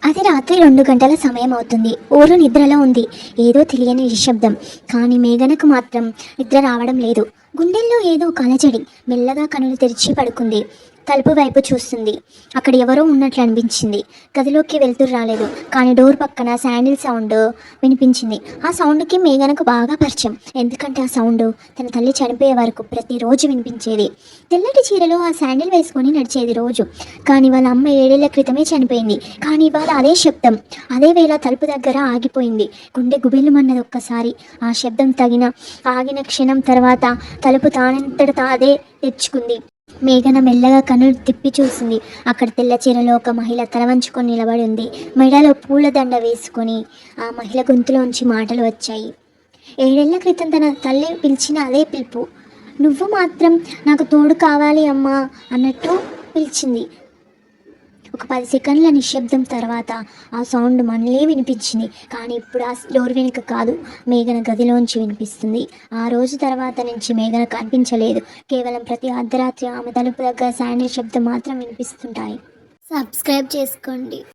అది రాత్రి 2 గంటల సమయం అవుతుంది. ఊరు నిద్రలో ఉంది. ఏదో తెలియని నిశ్శబ్దం. కానీ మేఘనకు మాత్రం నిద్ర రావడం లేదు. గుండెల్లో ఏదో కలజడి. మెల్లగా కనులు తెరిచి పడుకుంది. తలుపు వైపు చూస్తుంది. అక్కడ ఎవరో ఉన్నట్లు అనిపించింది. గదిలోకి వెళ్తురు రాలేదు. కానీ డోర్ పక్కన శాండిల్ సౌండ్ వినిపించింది. ఆ సౌండ్కి మేఘనకు బాగా పరిచయం. ఎందుకంటే ఆ సౌండ్ తన తల్లి చనిపోయే వరకు ప్రతిరోజు వినిపించేది. తెల్లటి చీరలో ఆ శాండిల్ వేసుకొని నడిచేది రోజు. కానీ వాళ్ళ అమ్మ 7 ఏళ్ల క్రితమే చనిపోయింది. కానీ ఇవాళ అదే శబ్దం. అదే వేళ తలుపు దగ్గర ఆగిపోయింది. గుండె గుబిల్లుమన్నది ఒక్కసారి. ఆ శబ్దం ఆగిన క్షణం తర్వాత తలుపు తానంతట తాదే తెరుచుకుంది. మేఘన మెల్లగా కన్నులు తిప్పి చూసింది. అక్కడ తెల్ల చీరలో ఒక మహిళ తల వంచుకొని నిలబడి ఉంది. మెడలో పూలదండ వేసుకొని ఆ మహిళ గొంతులోంచి మాటలు వచ్చాయి. 7 ఏళ్ల క్రితం తన తల్లి పిలిచిన అదే పిలుపు. నువ్వు మాత్రం నాకు తోడు కావాలి అమ్మా అన్నట్టు పిలిచింది. ఒక 10 సెకండ్ల నిశ్శబ్దం తర్వాత ఆ సౌండ్ మళ్ళీ వినిపించింది. కానీ ఇప్పుడు ఆ డోర్ వెనుక కాదు, మేఘన గదిలోంచి వినిపిస్తుంది. ఆ రోజు తర్వాత నుంచి మేఘన కనిపించలేదు. కేవలం ప్రతి అర్ధరాత్రి ఆమె తలుపు దగ్గర శాండిల్ శబ్దం మాత్రం వినిపిస్తుంటాయి. సబ్స్క్రైబ్ చేసుకోండి.